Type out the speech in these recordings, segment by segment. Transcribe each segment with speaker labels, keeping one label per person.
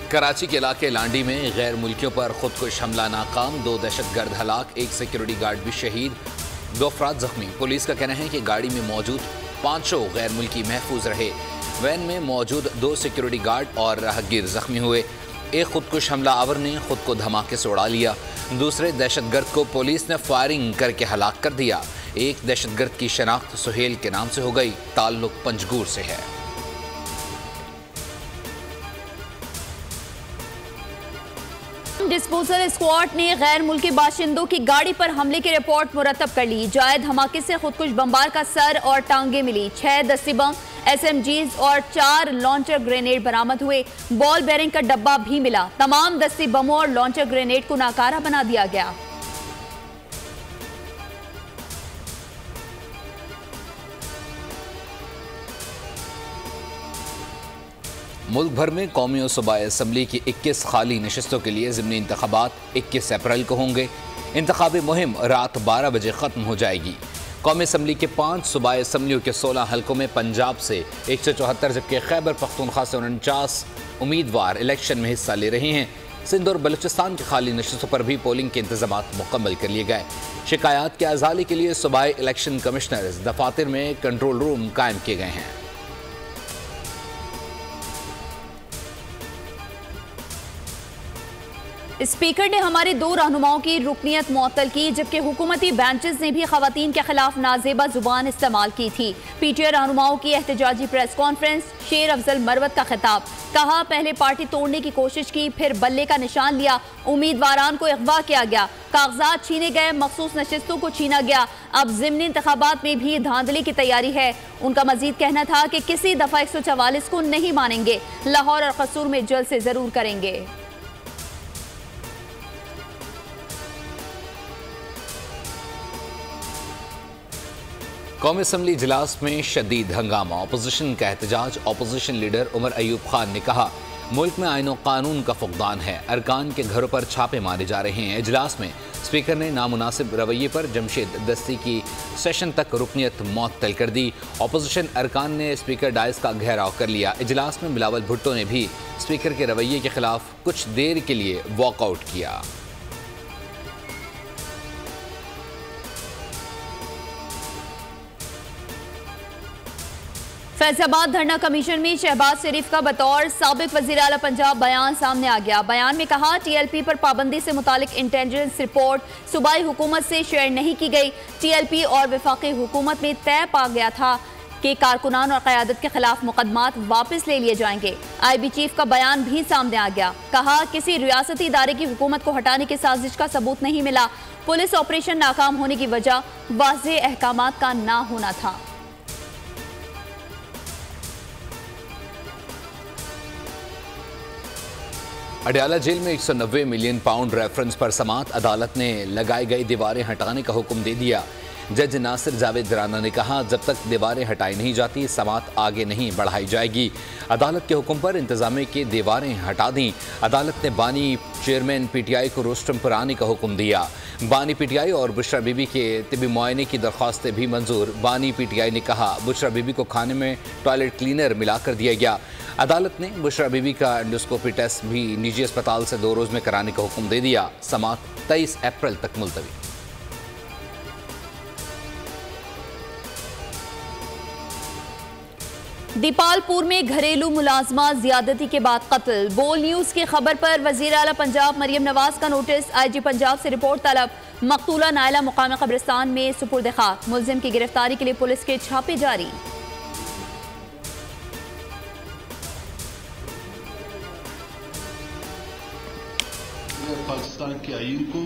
Speaker 1: कराची के इलाके लांडी में गैर मुल्कियों पर खुदकुश हमला नाकाम, 2 दहशतगर्द हलाक, 1 सिक्योरिटी गार्ड भी शहीद, 2 अफराद जख्मी। पुलिस का कहना है कि गाड़ी में मौजूद 500 गैर मुल्की महफूज रहे। वैन में मौजूद 2 सिक्योरिटी गार्ड और राहगीर जख्मी हुए। एक खुदकुश हमला आवर ने खुद को धमाके से उड़ा लिया। दूसरे दहशतगर्द को पुलिस ने फायरिंग करके हलाक कर दिया। एक दहशतगर्द की शनाख्त सुहेल के नाम से हो गई, ताल्लुक पंजगूर से है।
Speaker 2: डिस्पोजल स्क्वाड ने गैर मुल्की बाशिंदों की गाड़ी पर हमले की रिपोर्ट मुरतब कर ली। जाए धमाके से खुदकुश बमबार का सर और टांगे मिली। 6 दस्ती बम, SMGs और 4 लॉन्चर ग्रेनेड बरामद हुए। बॉल बेरिंग का डब्बा भी मिला। तमाम दस्ती बमों और लॉन्चर ग्रेनेड को नाकारा बना दिया गया।
Speaker 1: मुल्क भर में कौमी और सूबाई असम्बली की 21 खाली नशस्तों के लिए ज़िमनी इंतखाबात 21 अप्रैल को होंगे। इंतखाबी मुहिम रात 12 बजे ख़त्म हो जाएगी। कौमी असम्बली के 5 सूबाई असम्बलियों के 16 हल्कों में पंजाब से 174 जबकि खैबर पख्तूनख्वा से 49 उम्मीदवार इलेक्शन में हिस्सा ले रहे हैं। सिंध और बलूचिस्तान की खाली नशस्तों पर भी पोलिंग के इंतजामात मुकम्मल कर लिए गए। शिकायत के अजाले के लिए सूबाई इलेक्शन कमिश्नर्स दफातर में कंट्रोल रूम कायम किए गए हैं।
Speaker 2: स्पीकर ने हमारे 2 रहनुमाओं की रुकनियत मुअत्तल की, जबकि हुकूमती बेंचेस ने भी खवातीन के खिलाफ नाजेबा जुबान इस्तेमाल की थी। PTI रहनुमाओं की एहतजाजी प्रेस कॉन्फ्रेंस, शेर अफजल मरवत का खिताब। कहा, पहले पार्टी तोड़ने की कोशिश की, फिर बल्ले का निशान लिया, उम्मीदवारान को अगवा किया गया, कागजात छीने गए, मखसूस नशिस्तों को छीना गया। अब ज़िमनी इंतखाबात में भी धांधली की तैयारी है। उनका मजीद कहना था कि किसी दफा 144 को नहीं मानेंगे, लाहौर और कसूर में जल्द से जरूर करेंगे।
Speaker 1: कौमी असम्बली इजलास में शदीद हंगामा, अपोजिशन का एहतजाज। अपोजिशन लीडर उमर अयूब खान ने कहा, मुल्क में आईन और कानून का फुकदान है, अरकान के घरों पर छापे मारे जा रहे हैं। इजलास में स्पीकर ने नामुनासिब रवैये पर जमशेद दस्ती की सेशन तक रुकनियत मुअत्तल कर दी। अपोजिशन अरकान ने स्पीकर डायस का घेराव कर लिया। इजलास में बिलावल भुट्टो ने भी स्पीकर के रवैये के खिलाफ कुछ देर के लिए वॉकआउट किया।
Speaker 2: फैजाबाद धरना कमीशन में शहबाज शरीफ का बतौर साबिक वज़ीर आला पंजाब बयान सामने आ गया। बयान में कहा, TLP पर पाबंदी से मुतालिक इंटेलिजेंस रिपोर्ट सूबाई हुकूमत से शेयर नहीं की गई। TLP और वफाकी हुकूमत में तय पा गया था कि कारकुनान और क़यादत के खिलाफ मुकदमात वापस ले लिए जाएंगे। IB चीफ का बयान भी सामने आ गया। कहा, किसी रियासती इदारे की हुकूमत को हटाने की साजिश का सबूत नहीं मिला। पुलिस ऑपरेशन नाकाम होने की वजह वाज़ेह अहकामात का ना होना था।
Speaker 1: अडयाला जेल में 190 मिलियन पाउंड रेफरेंस पर समात, अदालत ने लगाई गई दीवारें हटाने का हुक्म दे दिया। जज नासिर जावेद राना ने कहा, जब तक दीवारें हटाई नहीं जाती समात आगे नहीं बढ़ाई जाएगी। अदालत के हुक्म पर इंतजामिया की दीवारें हटा दी। अदालत ने बानी चेयरमैन PTI को रोस्टरम पर आने का हुक्म दिया। बानी PTI और बुशरा बीबी के तिबी मुआयने की दरख्वास्तें भी मंजूर। बानी PTI ने कहा, बुशरा बीबी को खाने में टॉयलेट क्लीनर मिलाकर दिया गया। अदालत ने बुशरा बीबी का एंडोस्कोपी टेस्ट भी निजी अस्पताल से 2 रोज़ में कराने का हुक्म दे दिया। समात 23 अप्रैल तक मुलतवी।
Speaker 2: दीपालपुर में घरेलू मुलाजमा ज्यादती के बाद कत्ल। बोल न्यूज की खबर पर वजीर आला पंजाब मरियम नवाज का नोटिस। IG पंजाब से रिपोर्ट तलब। मकतूला नायला मुकामी कब्रिस्तान में सुपुर्द खाक। मुलजिम की गिरफ्तारी के लिए पुलिस के छापे जारी।
Speaker 3: पाकिस्तान के आईन को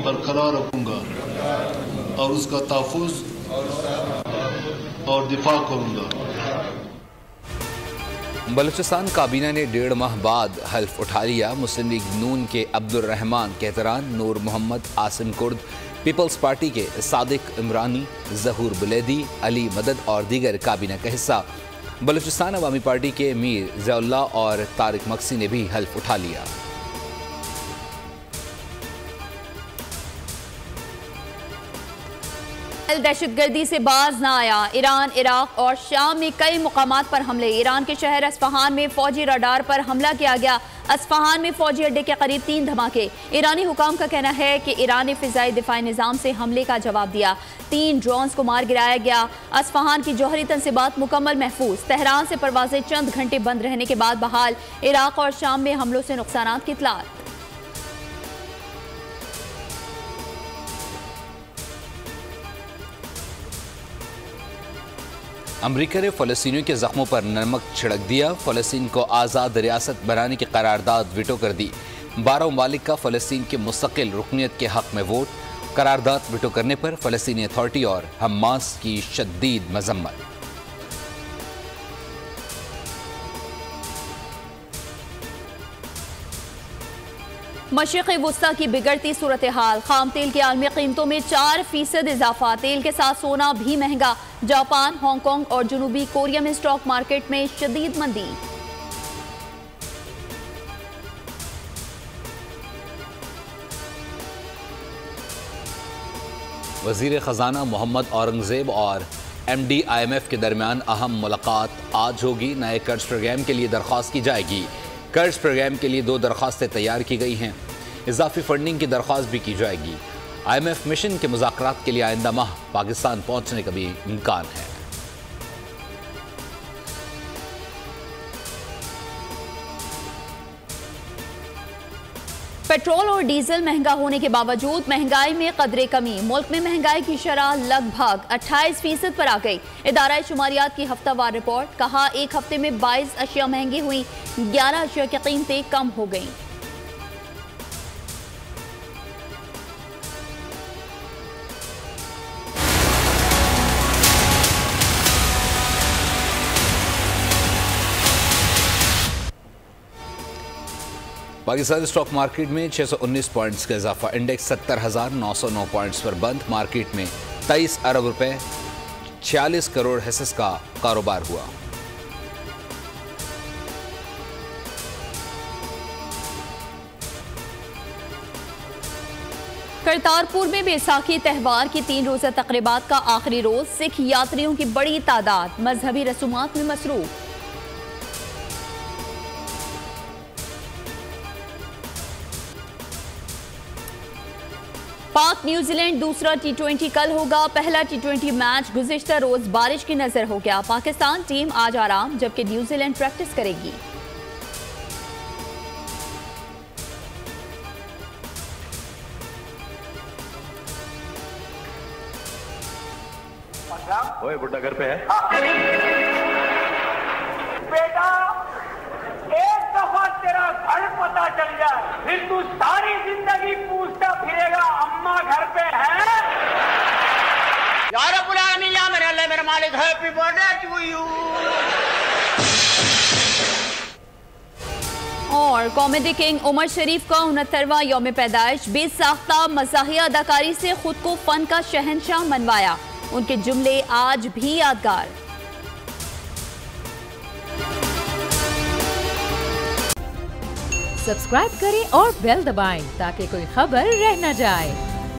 Speaker 3: बरकरार रखूंगा और उसका तहफ़्फ़ुज़ और दिफा करूंगा।
Speaker 1: बलूचिस्तान काबीना ने 1.5 माह बाद हल्फ उठा लिया। मुस्लिम लीग नून के अब्दुल रहमान कहतरान, नूर मोहम्मद, आसिम कुर्द, पीपल्स पार्टी के सादिक इमरानी, जहूर बुलैदी, अली मदद और दीगर काबीना का हिस्सा। बलूचिस्तान अवामी पार्टी के मीर ज़ियाउल्लाह और तारिक मक्सी ने भी हल्फ उठा लिया।
Speaker 2: दहशतगर्दी से बाज ना आया। ईरान, इराक और शाम में कई मुकामात पर हमले। ईरान के शहर अस्फहान में फौजी रडार पर हमला किया गया। अस्फहान में फौजी अड्डे के करीब 3 धमाके। ईरानी हुकाम का कहना है कि ईरान ने फिजाई दिफाई निजाम से हमले का जवाब दिया। 3 ड्रोन्स को मार गिराया गया। अस्फहान की जौहरी तंसीबात मुकम्मल महफूज। तेहरान से परवाजें चंद घंटे बंद रहने के बाद बहाल। इराक और शाम में हमलों से नुकसान की इत्तलात।
Speaker 1: अमरीका ने फ़लस्तीनियों के जख्मों पर नमक छिड़क दिया। फ़लस्तीन को आज़ाद रियासत बनाने की करारदाद वीटो कर दी। 12 ममालिक का फ़लस्तीन के मुस्तकिल रुकनियत के हक़ में वोट। करारदाद वीटो करने पर फ़लस्तीनी अथॉरिटी और हमास की शदीद मजम्मत।
Speaker 2: मशरिक़ वुस्ता की बिगड़ती सूरत हाल। खाम तेल की आलमी कीमतों में 4% इजाफा। तेल के साथ सोना भी महंगा। जापान, हांगकांग और जनूबी कोरिया में स्टॉक मार्केट में शदीद मंदी।
Speaker 1: वज़ीर ख़जाना मोहम्मद औरंगज़ेब और MD IMF के दरमियान अहम मुलाकात आज होगी। नए कर्ज प्रोग्राम के लिए दरख्वास्त की जाएगी। कर्ज प्रोग्राम के लिए 2 दरख्वास्तें तैयार की गई हैं। इजाफी फंडिंग की दरख्वास्त भी की जाएगी। IMF मिशन के मुज़ाकरात के लिए आइंदा माह पाकिस्तान पहुंचने का भी इम्कान है।
Speaker 2: पेट्रोल और डीजल महंगा होने के बावजूद महंगाई में कदरे कमी। मुल्क में महंगाई की शरह लगभग 28% पर आ गई। इदारा शुमारियात की हफ्तावार रिपोर्ट कहा, एक हफ्ते में 22 अशिया महंगी हुई, 11 अशिया की कीमतें कम हो गईं।
Speaker 1: पाकिस्तान स्टॉक मार्केट में 619 पॉइंट्स का इजाफा। इंडेक्स 70,909 पॉइंट्स पर बंद। मार्केट में 23 अरब रुपए 46 करोड़ हिस्सेस का कारोबार हुआ।
Speaker 2: करतारपुर में बैसाखी त्यौहार की 3 रोज़ा तकरीबात का आखिरी रोज। सिख यात्रियों की बड़ी तादाद मजहबी रसूमात में मसरूफ। पाक न्यूजीलैंड दूसरा T20 कल होगा। पहला T20 मैच गुज़िश्ता रोज बारिश की नजर हो गया। पाकिस्तान टीम आज आराम, जबकि न्यूजीलैंड प्रैक्टिस करेगी।
Speaker 4: ओए बुड्ढा घर पे है?
Speaker 5: बेटा, एक दफा तेरा घर पता चल जाए, फिर तू सारी जिंदगी पूछता फिरेगा अम्मा घर पे है? या रब्बुल आलमीन, या मेरे अल्लाह, मेरा मालिक, हैप्पी बर्थडे टू यू।
Speaker 2: और कॉमेडी किंग उमर शरीफ का 69वां यौम पैदाइश। बेसाख्ता मज़ाहिया अदाकारी से खुद को फन का शहंशाह मनवाया। उनके जुमले आज भी यादगार।
Speaker 6: सब्सक्राइब करें और बेल दबाएं ताकि कोई खबर रह न जाए।